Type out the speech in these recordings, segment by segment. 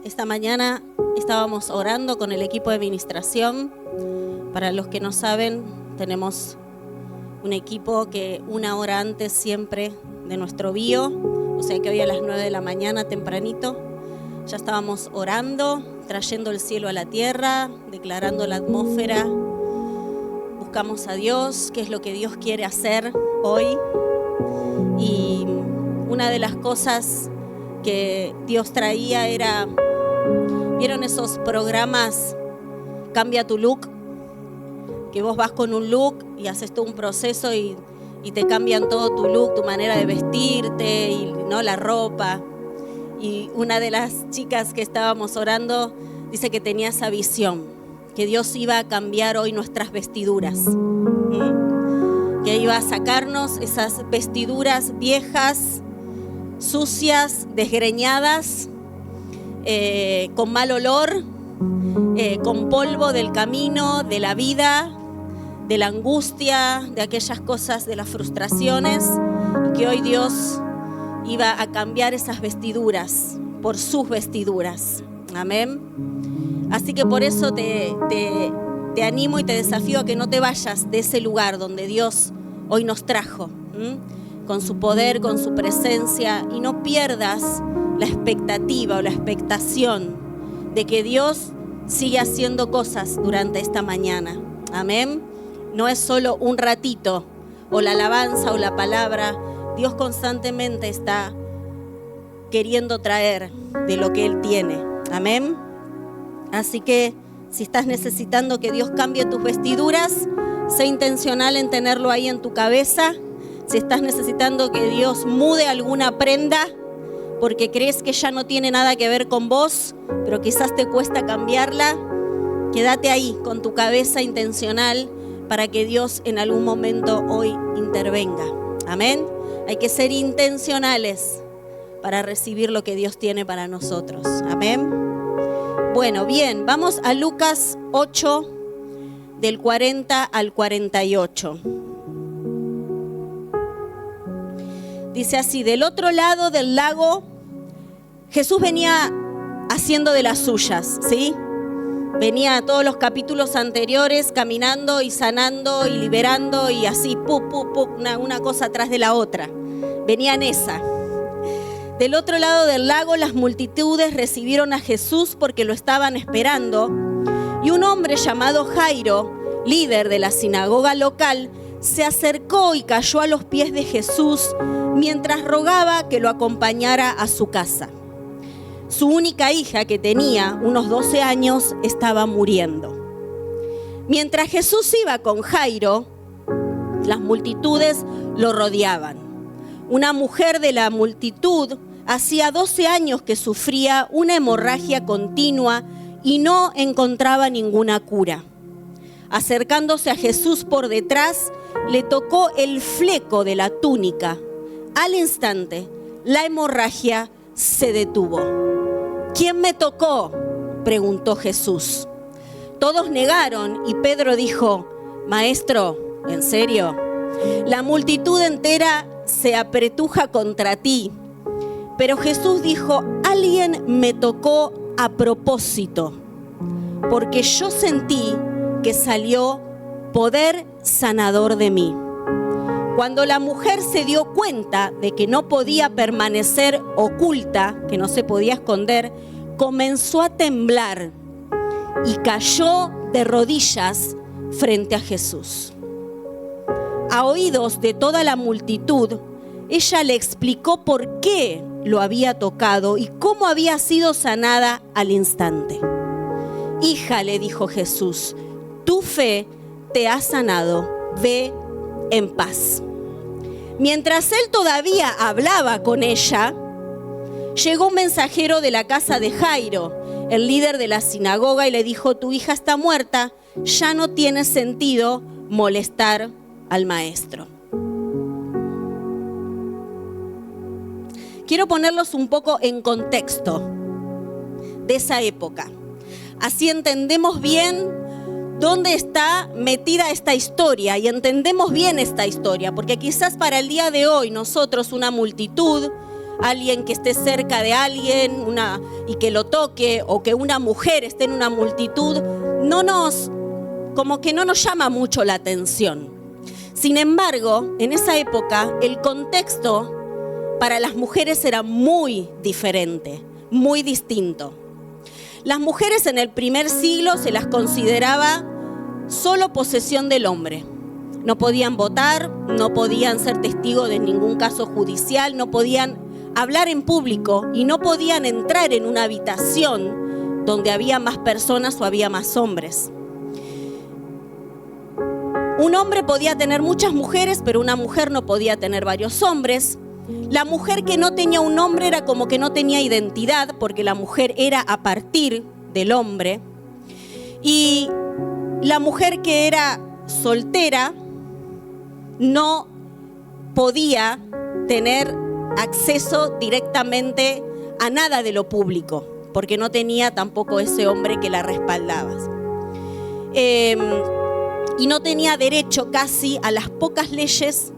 Esta mañana estábamos orando con el equipo de administración. Para los que no saben, tenemos un equipo que 1 hora antes siempre de nuestro bio, o sea que hoy a las 9 de la mañana tempranito ya estábamos orando, trayendo el cielo a la tierra, declarando la atmósfera. Buscamos a Dios, qué es lo que Dios quiere hacer hoy. Y una de las cosas que Dios traía era, ¿vieron esos programas Cambia tu Look? Que vos vas con un look y haces todo un proceso y te cambian todo tu look, tu manera de vestirte, y no la ropa. Y una de las chicas que estábamos orando dice que tenía esa visión, que Dios iba a cambiar hoy nuestras vestiduras, que iba a sacarnos esas vestiduras viejas, sucias, desgreñadas, con mal olor, con polvo del camino, de la vida, de la angustia, de aquellas cosas, de las frustraciones, y que hoy Dios iba a cambiar esas vestiduras por sus vestiduras. Amén. Así que por eso te animo y te desafío a que no te vayas de ese lugar donde Dios hoy nos trajo, con su poder, con su presencia, y no pierdas la expectativa o la expectación de que Dios sigue haciendo cosas durante esta mañana. Amén. No es solo un ratito, o la alabanza o la palabra. Dios constantemente está queriendo traer de lo que Él tiene. Amén. Así que si estás necesitando que Dios cambie tus vestiduras, sé intencional en tenerlo ahí en tu cabeza. Si estás necesitando que Dios mude alguna prenda porque crees que ya no tiene nada que ver con vos, pero quizás te cuesta cambiarla, quédate ahí con tu cabeza intencional para que Dios en algún momento hoy intervenga. Amén. Hay que ser intencionales para recibir lo que Dios tiene para nosotros. Amén. Bueno, bien, vamos a Lucas 8, del 40 al 48. Dice así: del otro lado del lago, Jesús venía haciendo de las suyas, ¿sí? Venía a todos los capítulos anteriores caminando y sanando y liberando y así, una cosa atrás de la otra. Venía en esa. Del otro lado del lago, las multitudes recibieron a Jesús porque lo estaban esperando, y un hombre llamado Jairo, líder de la sinagoga local, se acercó y cayó a los pies de Jesús mientras rogaba que lo acompañara a su casa. Su única hija, que tenía unos 12 años, estaba muriendo. Mientras Jesús iba con Jairo, las multitudes lo rodeaban. Una mujer de la multitud hacía 12 años que sufría una hemorragia continua y no encontraba ninguna cura. Acercándose a Jesús por detrás, le tocó el fleco de la túnica. Al instante, la hemorragia se detuvo. ¿Quién me tocó?, preguntó Jesús. Todos negaron y Pedro dijo: Maestro, ¿en serio? La multitud entera se apretuja contra ti. Pero Jesús dijo: alguien me tocó a propósito, porque yo sentí que salió poder sanador de mí. Cuando la mujer se dio cuenta de que no podía permanecer oculta, que no se podía esconder, comenzó a temblar y cayó de rodillas frente a Jesús. A oídos de toda la multitud, ella le explicó por qué lo había tocado y cómo había sido sanada al instante. Hija, le dijo Jesús, tu fe te ha sanado, ve en paz. Mientras él todavía hablaba con ella, llegó un mensajero de la casa de Jairo, el líder de la sinagoga, y le dijo: tu hija está muerta, ya no tiene sentido molestar al maestro. Quiero ponerlos un poco en contexto de esa época. Así entendemos bien dónde está metida esta historia y entendemos bien esta historia, porque quizás para el día de hoy nosotros, una multitud, alguien que esté cerca de alguien y que lo toque, o que una mujer esté en una multitud, como que no nos llama mucho la atención. Sin embargo, en esa época el contexto para las mujeres era muy diferente, muy distinto. Las mujeres en el primer siglo se las consideraba solo posesión del hombre. No podían votar, no podían ser testigos de ningún caso judicial, no podían hablar en público y no podían entrar en una habitación donde había más personas o había más hombres. Un hombre podía tener muchas mujeres, pero una mujer no podía tener varios hombres. La mujer que no tenía un hombre era como que no tenía identidad, porque la mujer era a partir del hombre. Y la mujer que era soltera no podía tener acceso directamente a nada de lo público, porque no tenía tampoco ese hombre que la respaldaba. Y no tenía derecho casi a las pocas leyes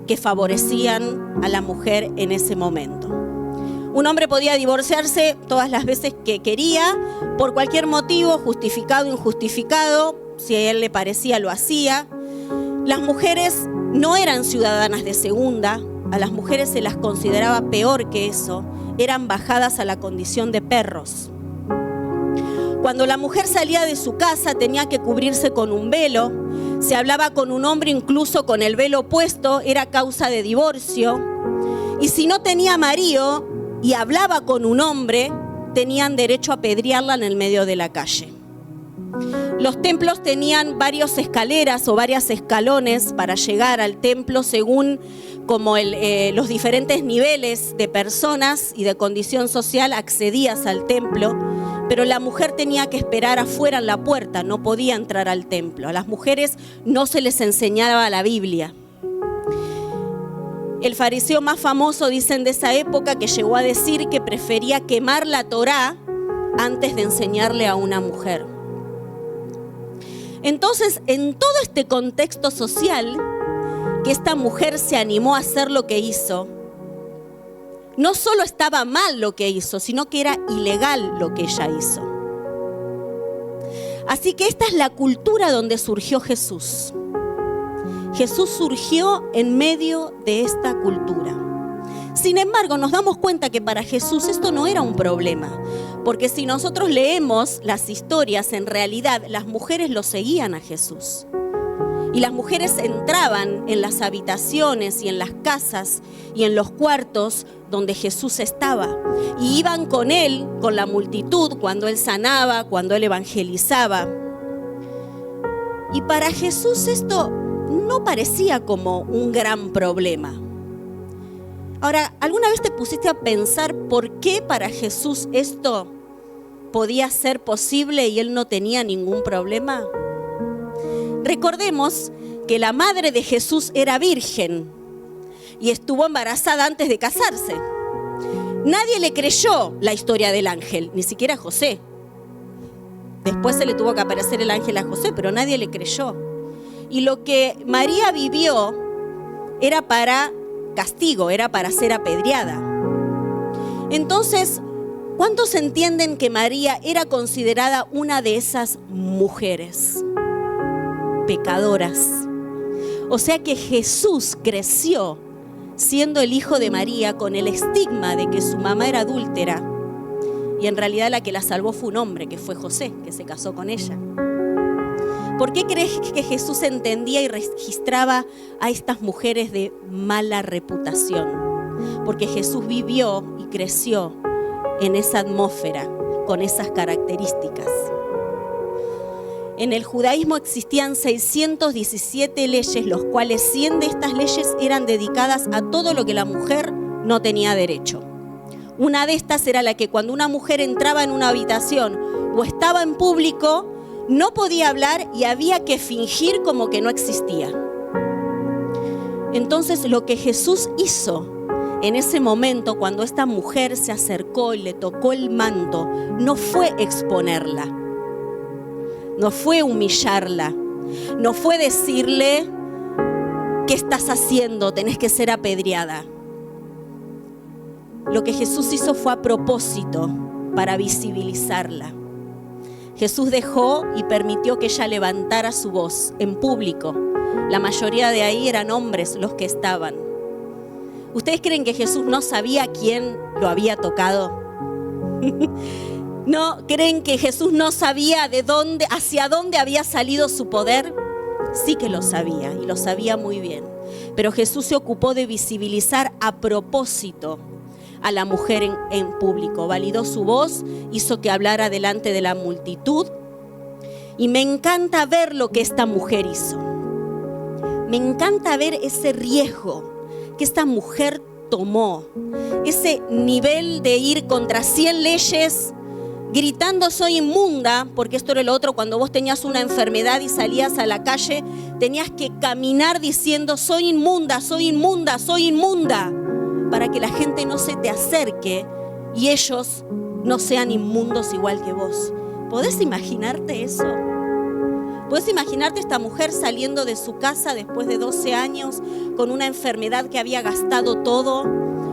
que favorecían a la mujer en ese momento. Un hombre podía divorciarse todas las veces que quería, por cualquier motivo, justificado o injustificado. Si a él le parecía, lo hacía. Las mujeres no eran ciudadanas de segunda, a las mujeres se las consideraba peor que eso, eran bajadas a la condición de perros. Cuando la mujer salía de su casa tenía que cubrirse con un velo. Si hablaba con un hombre, incluso con el velo puesto, era causa de divorcio. Y si no tenía marido y hablaba con un hombre, tenían derecho a apedrearla en el medio de la calle. Los templos tenían varias escaleras o varios escalones para llegar al templo según como los diferentes niveles de personas y de condición social accedías al templo, pero la mujer tenía que esperar afuera en la puerta, no podía entrar al templo. A las mujeres no se les enseñaba la Biblia. El fariseo más famoso, dicen, de esa época, que llegó a decir que prefería quemar la Torá antes de enseñarle a una mujer. Entonces, en todo este contexto social, que esta mujer se animó a hacer lo que hizo, no solo estaba mal lo que hizo, sino que era ilegal lo que ella hizo. Así que esta es la cultura donde surgió Jesús. Jesús surgió en medio de esta cultura. Sin embargo, nos damos cuenta que para Jesús esto no era un problema, porque si nosotros leemos las historias, en realidad las mujeres lo seguían a Jesús. Y las mujeres entraban en las habitaciones y en las casas y en los cuartos donde Jesús estaba. Y iban con él, con la multitud, cuando él sanaba, cuando él evangelizaba. Y para Jesús esto no parecía como un gran problema. Ahora, ¿alguna vez te pusiste a pensar por qué para Jesús esto podía ser posible y él no tenía ningún problema? Recordemos que la madre de Jesús era virgen y estuvo embarazada antes de casarse. Nadie le creyó la historia del ángel, ni siquiera José. Después se le tuvo que aparecer el ángel a José, pero nadie le creyó. Y lo que María vivió era para castigo, era para ser apedreada. Entonces, ¿cuántos entienden que María era considerada una de esas mujeres pecadoras? O sea que Jesús creció siendo el hijo de María con el estigma de que su mamá era adúltera, y en realidad la que la salvó fue un hombre, que fue José, que se casó con ella. ¿Por qué crees que Jesús entendía y registraba a estas mujeres de mala reputación? Porque Jesús vivió y creció en esa atmósfera, con esas características. En el judaísmo existían 617 leyes, los cuales 100 de estas leyes eran dedicadas a todo lo que la mujer no tenía derecho. Una de estas era la que cuando una mujer entraba en una habitación o estaba en público, no podía hablar y había que fingir como que no existía. Entonces, lo que Jesús hizo en ese momento, cuando esta mujer se acercó y le tocó el manto, no fue exponerla, no fue humillarla, no fue decirle: ¿qué estás haciendo? Tenés que ser apedreada. Lo que Jesús hizo fue a propósito para visibilizarla. Jesús dejó y permitió que ella levantara su voz en público. La mayoría de ahí eran hombres los que estaban. ¿Ustedes creen que Jesús no sabía quién lo había tocado? ¿No creen que Jesús no sabía hacia dónde había salido su poder? Sí que lo sabía, y lo sabía muy bien. Pero Jesús se ocupó de visibilizar a propósito a la mujer en público. Validó su voz, hizo que hablara delante de la multitud. Y me encanta ver lo que esta mujer hizo. Me encanta ver ese riesgo que esta mujer tomó. Ese nivel de ir contra 100 leyes, gritando soy inmunda, porque esto era lo otro, cuando vos tenías una enfermedad y salías a la calle, tenías que caminar diciendo soy inmunda, soy inmunda, soy inmunda, para que la gente no se te acerque y ellos no sean inmundos igual que vos. ¿Podés imaginarte eso? ¿Podés imaginarte esta mujer saliendo de su casa después de 12 años con una enfermedad que había gastado todo,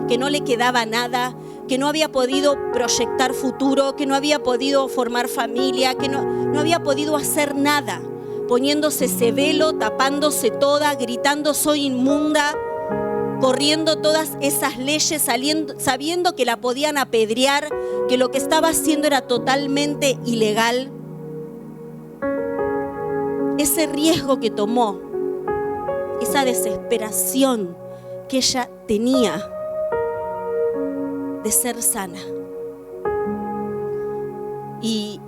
que no le quedaba nada, que no había podido proyectar futuro, que no había podido formar familia, que no había podido hacer nada, poniéndose ese velo, tapándose toda, gritando soy inmunda, corriendo todas esas leyes, sabiendo que la podían apedrear, que lo que estaba haciendo era totalmente ilegal? Ese riesgo que tomó, esa desesperación que ella tenía de ser sana. Y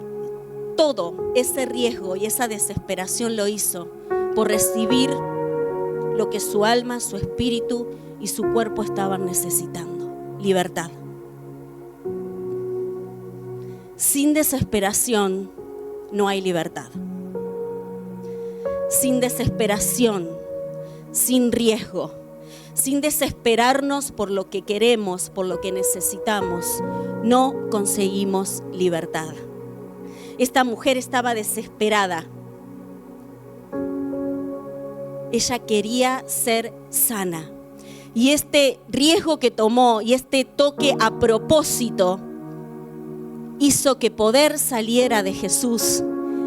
todo ese riesgo y esa desesperación lo hizo por recibir lo que su alma, su espíritu y su cuerpo estaban necesitando: libertad. Sin desesperación no hay libertad. Sin desesperación, sin riesgo, sin desesperarnos por lo que queremos, por lo que necesitamos, no conseguimos libertad. Esta mujer estaba desesperada. Ella quería ser sana. Y este riesgo que tomó y este toque a propósito hizo que poder saliera de Jesús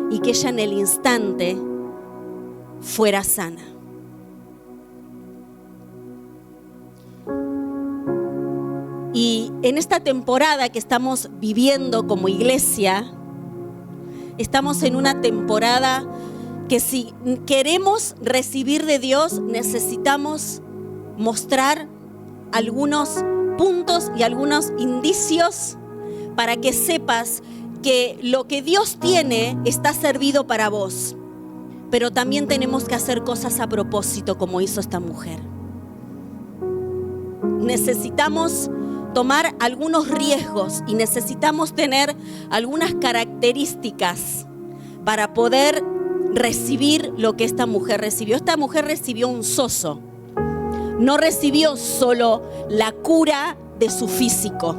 y que ella en el instante fuera sana. Y en esta temporada que estamos viviendo como iglesia, estamos en una temporada que si queremos recibir de Dios, necesitamos mostrar algunos puntos y algunos indicios para que sepas que lo que Dios tiene está servido para vos. pero también tenemos que hacer cosas a propósito, como hizo esta mujer. Necesitamos tomar algunos riesgos y necesitamos tener algunas características para poder recibir lo que esta mujer recibió. Esta mujer recibió un sozo. No recibió solo la cura de su físico.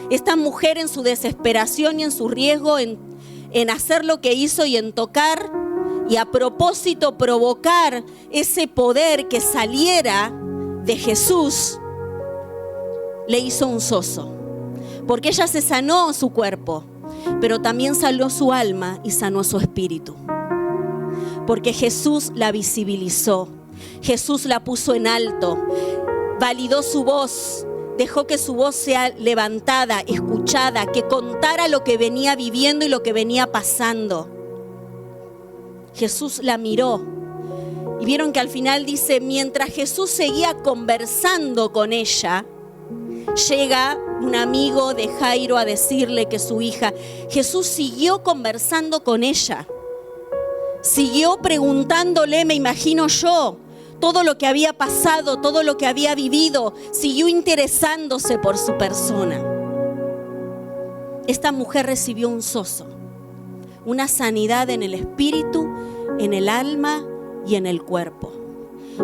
Esta mujer, en su desesperación y en su riesgo en hacer lo que hizo y en tocar y a propósito provocar ese poder que saliera de Jesús, le hizo un sozo. Porque ella se sanó su cuerpo, pero también sanó su alma y sanó su espíritu. Porque Jesús la visibilizó, Jesús la puso en alto, validó su voz, dejó que su voz sea levantada, escuchada, que contara lo que venía viviendo y lo que venía pasando. Jesús la miró y vieron que al final dice, mientras Jesús seguía conversando con ella, llega un amigo de Jairo a decirle que su hija, Jesús siguió conversando con ella, siguió preguntándole, me imagino yo, todo lo que había pasado, todo lo que había vivido, siguió interesándose por su persona. Esta mujer recibió un sozo, una sanidad en el espíritu, en el alma y en el cuerpo.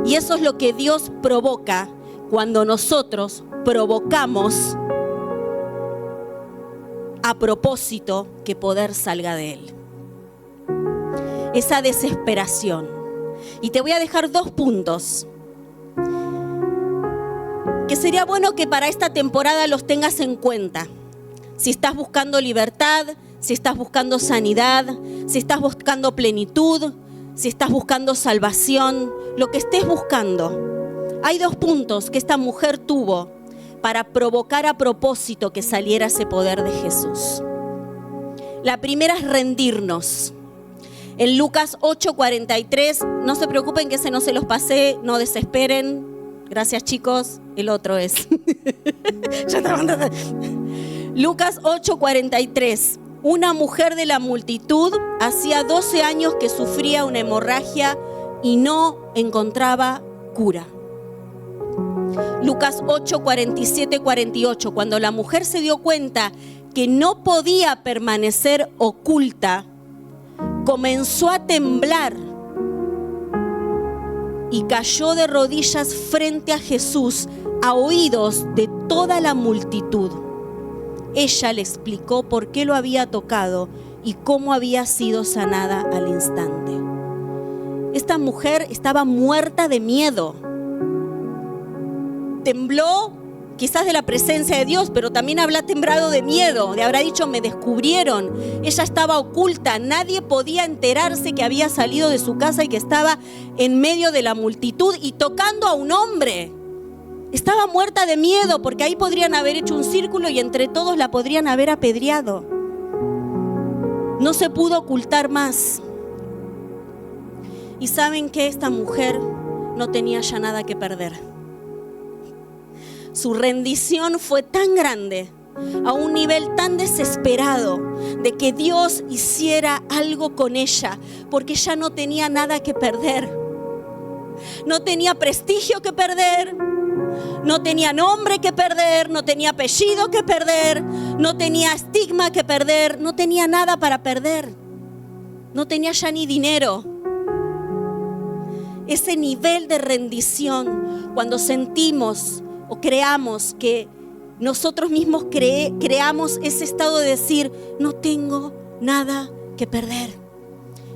Y eso es lo que Dios provoca cuando nosotros provocamos a propósito que poder salga de Él. Esa desesperación. Y te voy a dejar 2 puntos que sería bueno que para esta temporada los tengas en cuenta. Si estás buscando libertad, si estás buscando sanidad, si estás buscando plenitud, si estás buscando salvación, lo que estés buscando. Hay 2 puntos que esta mujer tuvo para provocar a propósito que saliera ese poder de Jesús. La primera es rendirnos. En Lucas 8:43, no se preocupen que no se los pasé, no desesperen. Gracias, chicos, el otro es. Lucas 8:43. Una mujer de la multitud hacía 12 años que sufría una hemorragia y no encontraba cura. Lucas 8:47-48. Cuando la mujer se dio cuenta que no podía permanecer oculta, comenzó a temblar y cayó de rodillas frente a Jesús a oídos de toda la multitud. Ella le explicó por qué lo había tocado y cómo había sido sanada al instante. Esta mujer estaba muerta de miedo. Tembló quizás de la presencia de Dios, pero también habrá temblado de miedo, le habrá dicho, me descubrieron. Ella estaba oculta, nadie podía enterarse que había salido de su casa y que estaba en medio de la multitud y tocando a un hombre. Estaba muerta de miedo porque ahí podrían haber hecho un círculo y entre todos la podrían haber apedreado. No se pudo ocultar más. Y saben que esta mujer no tenía ya nada que perder. Su rendición fue tan grande, a un nivel tan desesperado, de que Dios hiciera algo con ella, porque ya no tenía nada que perder. No tenía prestigio que perder, no tenía nombre que perder, no tenía apellido que perder, no tenía estigma que perder, no tenía nada para perder. No tenía ya ni dinero. Ese nivel de rendición, cuando sentimos o creamos que nosotros mismos creamos ese estado de decir, no tengo nada que perder.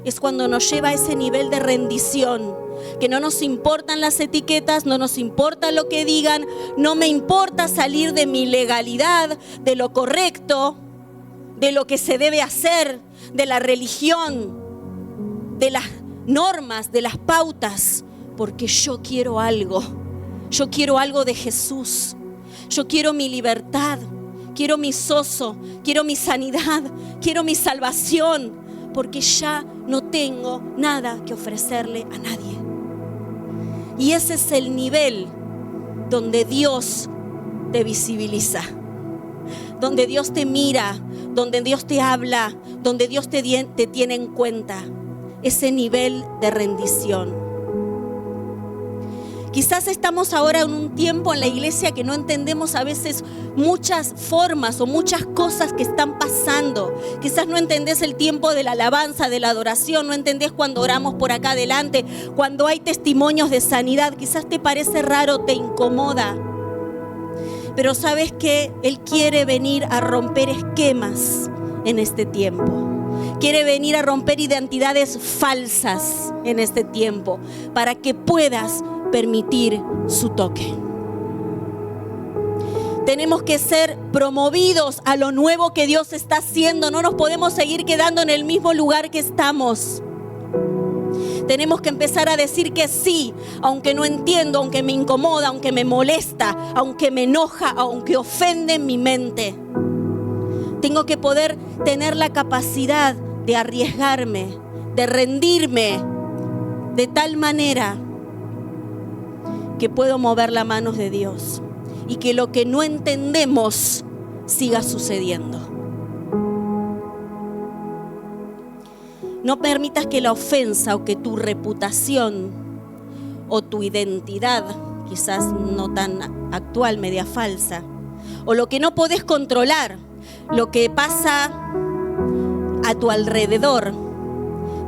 Es cuando nos lleva a ese nivel de rendición, que no nos importan las etiquetas, no nos importa lo que digan, no me importa salir de mi legalidad, de lo correcto, de lo que se debe hacer, de la religión, de las normas, de las pautas, porque yo quiero algo. Yo quiero algo de Jesús. Yo quiero mi libertad. Quiero mi sozo. Quiero mi sanidad. Quiero mi salvación. Porque ya no tengo nada que ofrecerle a nadie. Y ese es el nivel donde Dios te visibiliza. Donde Dios te mira. Donde Dios te habla. Donde Dios te tiene en cuenta. ese nivel de rendición. Quizás estamos ahora en un tiempo en la iglesia que no entendemos a veces muchas formas o muchas cosas que están pasando. Quizás no entendés el tiempo de la alabanza, de la adoración, no entendés cuando oramos por acá adelante, cuando hay testimonios de sanidad. Quizás te parece raro, te incomoda. Pero sabes que Él quiere venir a romper esquemas en este tiempo. Quiere venir a romper identidades falsas en este tiempo para que puedas permitir su toque. Tenemos que ser promovidos a lo nuevo que Dios está haciendo. No nos podemos seguir quedando en el mismo lugar que estamos. Tenemos que empezar a decir que sí, aunque no entiendo, aunque me incomoda, aunque me molesta, aunque me enoja, aunque ofende mi mente. Tengo que poder tener la capacidad de arriesgarme, de rendirme de tal manera que puedo mover las manos de Dios y que lo que no entendemos siga sucediendo. No permitas que la ofensa o que tu reputación o tu identidad, quizás no tan actual, media falsa, o lo que no podés controlar, lo que pasa a tu alrededor,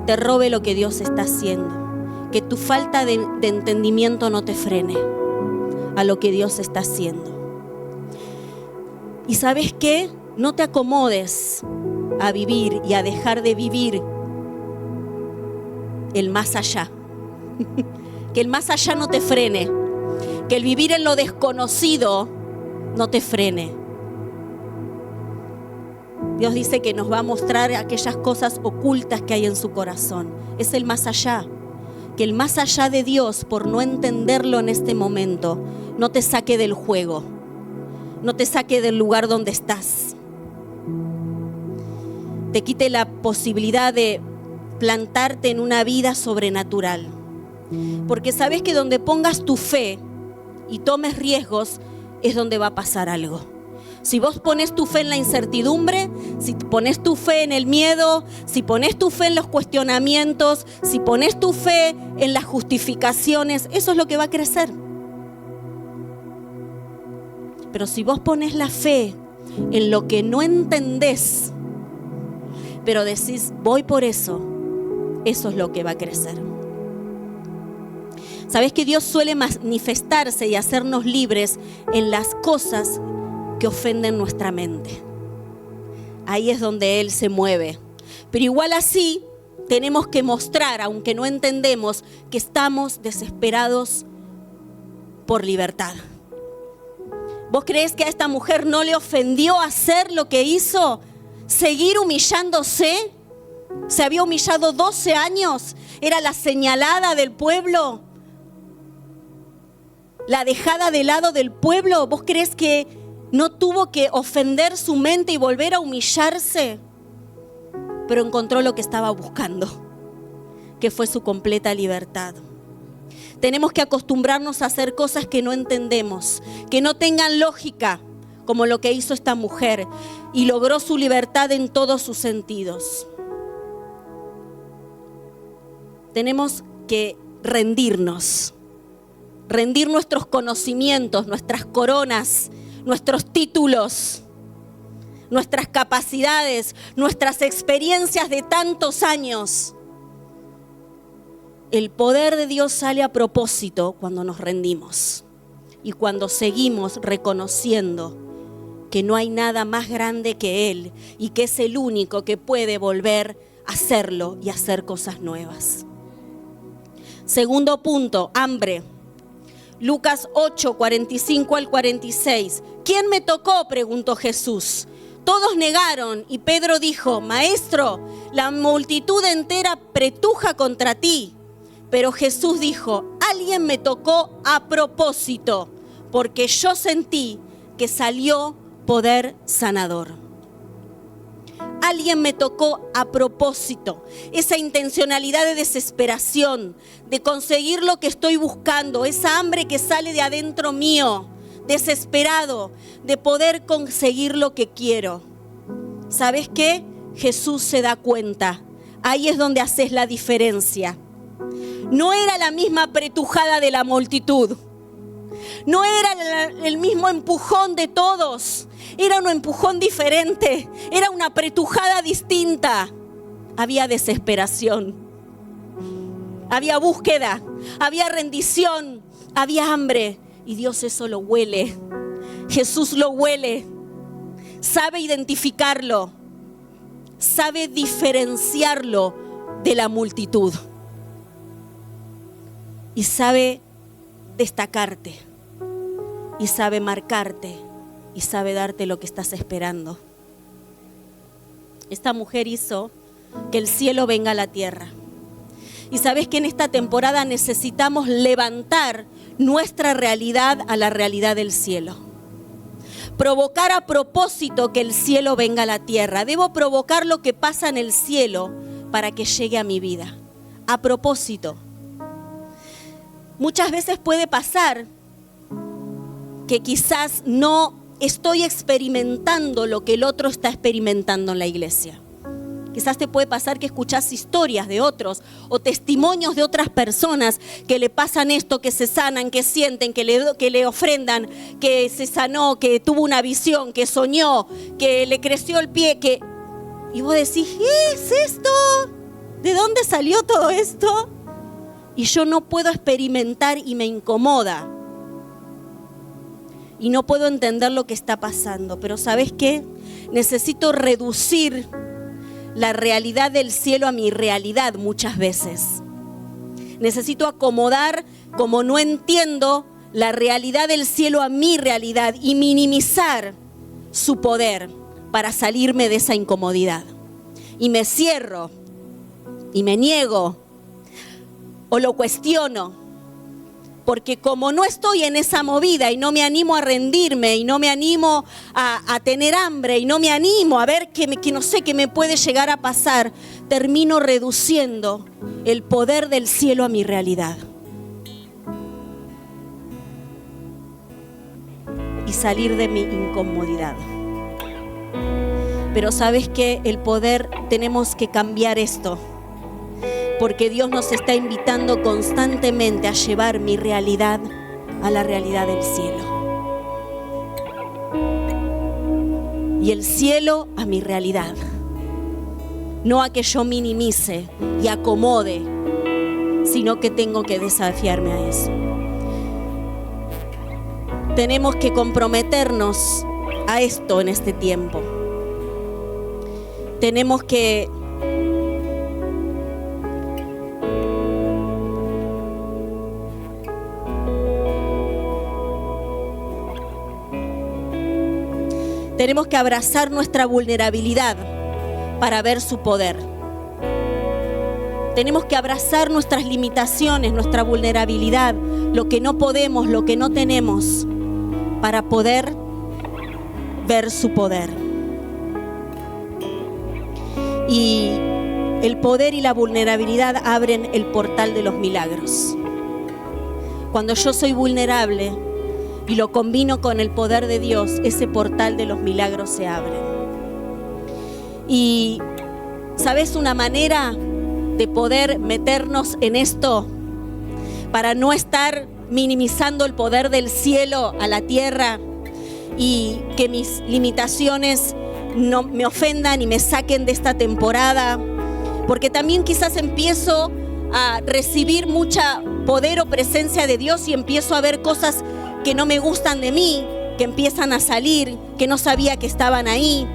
te robe lo que Dios está haciendo. Que tu falta de entendimiento no te frene a lo que Dios está haciendo. ¿Y sabes qué? No te acomodes a vivir y a dejar de vivir el más allá. Que el más allá no te frene. Que el vivir en lo desconocido no te frene. Dios dice que nos va a mostrar aquellas cosas ocultas que hay en su corazón. Es el más allá. Que el más allá de Dios, por no entenderlo en este momento, no te saque del juego, no te saque del lugar donde estás. Te quite la posibilidad de plantarte en una vida sobrenatural. Porque sabes que donde pongas tu fe y tomes riesgos, es donde va a pasar algo. Si vos pones tu fe en la incertidumbre, si pones tu fe en el miedo, si pones tu fe en los cuestionamientos, si pones tu fe en las justificaciones, eso es lo que va a crecer. Pero si vos pones la fe en lo que no entendés, pero decís, voy por eso, eso es lo que va a crecer. ¿Sabés que Dios suele manifestarse y hacernos libres en las cosas que ofenden nuestra mente? Ahí es donde Él se mueve. Pero igual así tenemos que mostrar, aunque no entendemos, que estamos desesperados por libertad. ¿Vos creés que a esta mujer no le ofendió hacer lo que hizo? ¿Seguir humillándose? Se había humillado 12 años, era la señalada del pueblo, la dejada de lado del pueblo. ¿Vos creés que no tuvo que ofender su mente y volver a humillarse? Pero encontró lo que estaba buscando, que fue su completa libertad. Tenemos que acostumbrarnos a hacer cosas que no entendemos, que no tengan lógica, como lo que hizo esta mujer, y logró su libertad en todos sus sentidos. Tenemos que rendirnos, rendir nuestros conocimientos, nuestras coronas, nuestros títulos, nuestras capacidades, nuestras experiencias de tantos años. El poder de Dios sale a propósito cuando nos rendimos y cuando seguimos reconociendo que no hay nada más grande que Él y que es el único que puede volver a hacerlo y hacer cosas nuevas. Segundo punto, hambre. Lucas 8, 45 al 46. ¿Quién me tocó?, preguntó Jesús. Todos negaron y Pedro dijo, Maestro, la multitud entera pretuja contra ti. Pero Jesús dijo, alguien me tocó a propósito, porque yo sentí que salió poder sanador. Alguien me tocó a propósito. Esa intencionalidad de desesperación, de conseguir lo que estoy buscando, esa hambre que sale de adentro mío, desesperado, de poder conseguir lo que quiero. ¿Sabes qué? Jesús se da cuenta ahí es donde haces la diferencia. No era la misma apretujada de la multitud. No era el mismo empujón de todos. Era un empujón diferente. Era una apretujada distinta. Había desesperación. Había búsqueda. Había rendición. Había hambre. Y Dios eso lo huele. Jesús lo huele. Sabe identificarlo. Sabe diferenciarlo de la multitud. Y sabe destacarte. Y sabe marcarte. Y sabe darte lo que estás esperando. Esta mujer hizo que el cielo venga a la tierra. Y sabes que en esta temporada necesitamos levantar nuestra realidad a la realidad del cielo. Provocar a propósito que el cielo venga a la tierra. Debo provocar lo que pasa en el cielo para que llegue a mi vida. A propósito. Muchas veces puede pasar que quizás no estoy experimentando lo que el otro está experimentando en la iglesia. Quizás te puede pasar que escuchás historias de otros o testimonios de otras personas que le pasan esto, que se sanan, que sienten, que le ofrendan, que se sanó, que tuvo una visión, que soñó, que le creció el pie, y vos decís, ¿qué es esto? ¿De dónde salió todo esto? Y yo no puedo experimentar y me incomoda. Y no puedo entender lo que está pasando. Pero ¿sabes qué? Necesito reducir la realidad del cielo a mi realidad muchas veces. Necesito acomodar, como no entiendo, la realidad del cielo a mi realidad y minimizar su poder para salirme de esa incomodidad. Y me cierro y me niego o lo cuestiono. Porque como no estoy en esa movida y no me animo a rendirme y no me animo a tener hambre y no me animo a ver que no sé qué me puede llegar a pasar, termino reduciendo el poder del cielo a mi realidad. Y salir de mi incomodidad. Pero ¿sabes qué? El poder, tenemos que cambiar esto. Porque Dios nos está invitando constantemente a llevar mi realidad a la realidad del cielo. Y el cielo a mi realidad. No a que yo minimice y acomode, sino que tengo que desafiarme a eso. Tenemos que comprometernos a esto en este tiempo. Tenemos que abrazar nuestra vulnerabilidad para ver su poder. Tenemos que abrazar nuestras limitaciones, nuestra vulnerabilidad, lo que no podemos, lo que no tenemos, para poder ver su poder. Y el poder y la vulnerabilidad abren el portal de los milagros. Cuando yo soy vulnerable y lo combino con el poder de Dios, ese portal de los milagros se abre. Y ¿sabes una manera de poder meternos en esto para no estar minimizando el poder del cielo a la tierra y que mis limitaciones no me ofendan y me saquen de esta temporada? Porque también quizás empiezo a recibir mucha poder o presencia de Dios y empiezo a ver cosas que no me gustan de mí, que empiezan a salir, que no sabía que estaban ahí.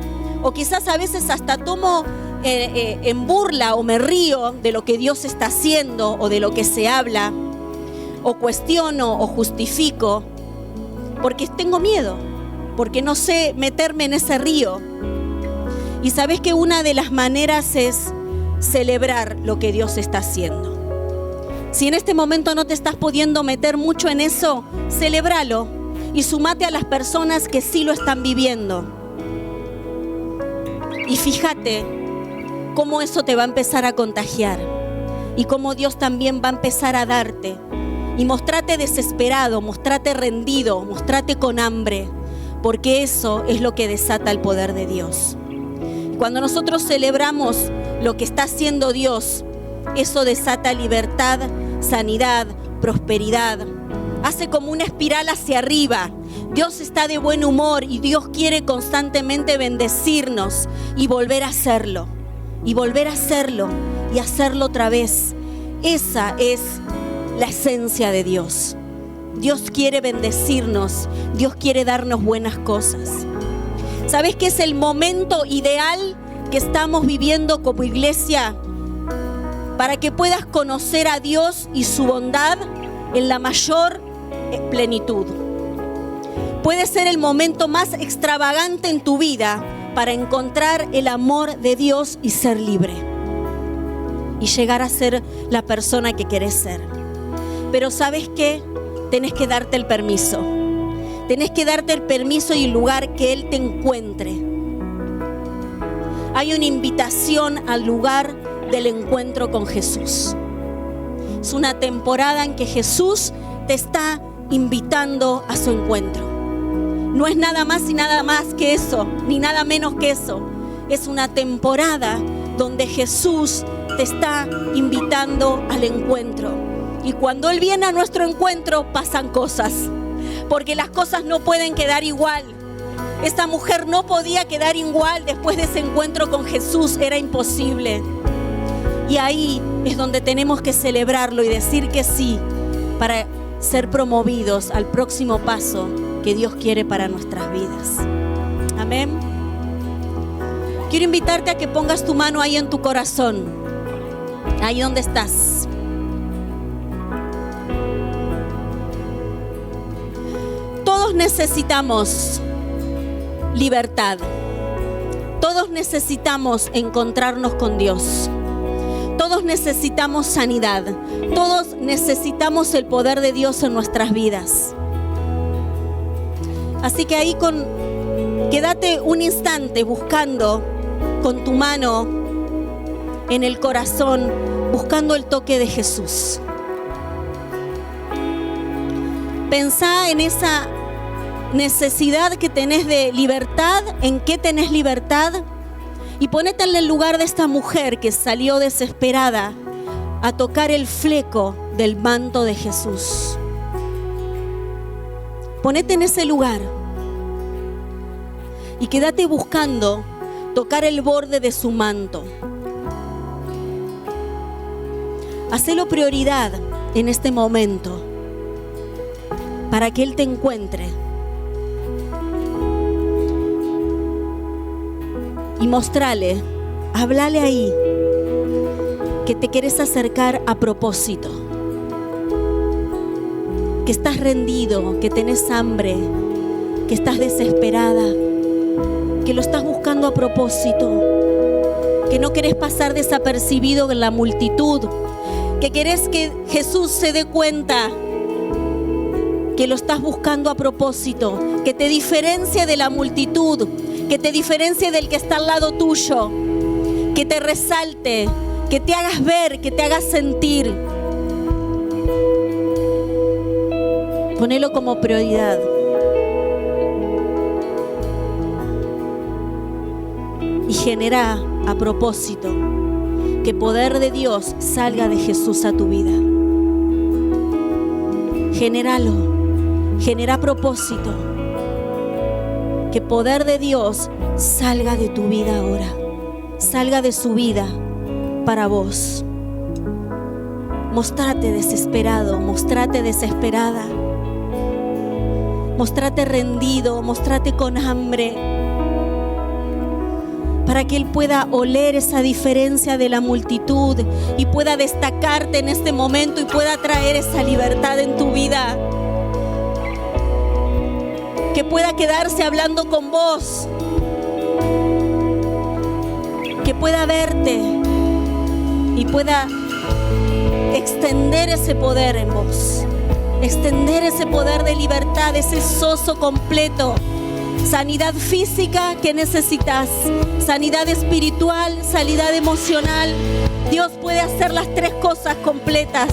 O quizás a veces hasta tomo en burla o me río de lo que Dios está haciendo o de lo que se habla, o cuestiono o justifico, porque tengo miedo, porque no sé meterme en ese río. Y sabes que una de las maneras es celebrar lo que Dios está haciendo. Si en este momento no te estás pudiendo meter mucho en eso, celébralo y sumate a las personas que sí lo están viviendo. Y fíjate cómo eso te va a empezar a contagiar y cómo Dios también va a empezar a darte. Y mostrate desesperado, mostrate rendido, mostrate con hambre, porque eso es lo que desata el poder de Dios. Cuando nosotros celebramos lo que está haciendo Dios, eso desata libertad, sanidad, prosperidad. Hace como una espiral hacia arriba. Dios está de buen humor y Dios quiere constantemente bendecirnos y volver a hacerlo. Y volver a hacerlo y hacerlo otra vez. Esa es la esencia de Dios. Dios quiere bendecirnos. Dios quiere darnos buenas cosas. ¿Sabes qué es el momento ideal que estamos viviendo como iglesia para que puedas conocer a Dios y su bondad en la mayor plenitud? Puede ser el momento más extravagante en tu vida para encontrar el amor de Dios y ser libre y llegar a ser la persona que querés ser. Pero ¿sabes qué? Tenés que darte el permiso. Tenés que darte el permiso y el lugar que Él te encuentre. Hay una invitación al lugar del encuentro con Jesús. Es una temporada en que Jesús te está invitando a su encuentro. No es nada más y nada más que eso, ni nada menos que eso. Es una temporada donde Jesús te está invitando al encuentro. Y cuando Él viene a nuestro encuentro, pasan cosas. Porque las cosas no pueden quedar igual. Esta mujer no podía quedar igual después de ese encuentro con Jesús. Era imposible. Y ahí es donde tenemos que celebrarlo y decir que sí para ser promovidos al próximo paso que Dios quiere para nuestras vidas. Amén. Quiero invitarte a que pongas tu mano ahí en tu corazón. Ahí donde estás. Todos necesitamos libertad. Todos necesitamos encontrarnos con Dios. Todos necesitamos sanidad. Todos necesitamos el poder de Dios en nuestras vidas. Así que ahí quédate un instante buscando con tu mano en el corazón, buscando el toque de Jesús. Pensá en esa necesidad que tenés de libertad, en qué tenés libertad, y ponete en el lugar de esta mujer que salió desesperada a tocar el fleco del manto de Jesús. Ponete en ese lugar y quédate buscando tocar el borde de su manto. Hacelo prioridad en este momento para que Él te encuentre. Y mostrale, hablale ahí, que te querés acercar a propósito. Que estás rendido, que tenés hambre, que estás desesperada, que lo estás buscando a propósito, que no querés pasar desapercibido en la multitud, que querés que Jesús se dé cuenta que lo estás buscando a propósito, que te diferencie de la multitud, que te diferencie del que está al lado tuyo, que te resalte, que te hagas ver, que te hagas sentir. Ponelo como prioridad. Y genera a propósito que poder de Dios salga de Jesús a tu vida. Genéralo, genera propósito. Que poder de Dios salga de tu vida ahora, salga de su vida para vos. Mostrate desesperado, mostrate desesperada, mostrate rendido, mostrate con hambre, para que Él pueda oler esa diferencia de la multitud y pueda destacarte en este momento y pueda traer esa libertad en tu vida. Que pueda quedarse hablando con vos, que pueda verte y pueda extender ese poder en vos, extender ese poder de libertad, ese sozo completo, sanidad física que necesitas, sanidad espiritual, sanidad emocional. Dios puede hacer las tres cosas completas,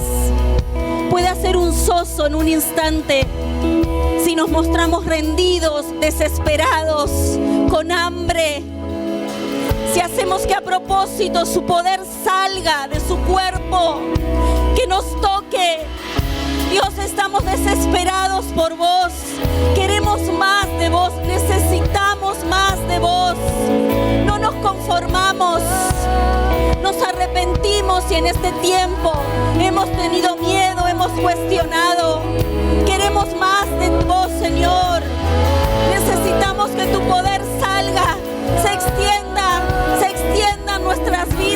puede hacer un sozo en un instante. Si nos mostramos rendidos, desesperados, con hambre, Si hacemos que a propósito su poder salga de su cuerpo, que nos toque. Dios, estamos desesperados por vos. Queremos más de vos. Necesitamos más de vos. No nos conformamos. Nos arrepentimos y en este tiempo hemos tenido miedo, hemos cuestionado. Queremos más de vos, Señor. Necesitamos que tu poder salga, se extienda en nuestras vidas.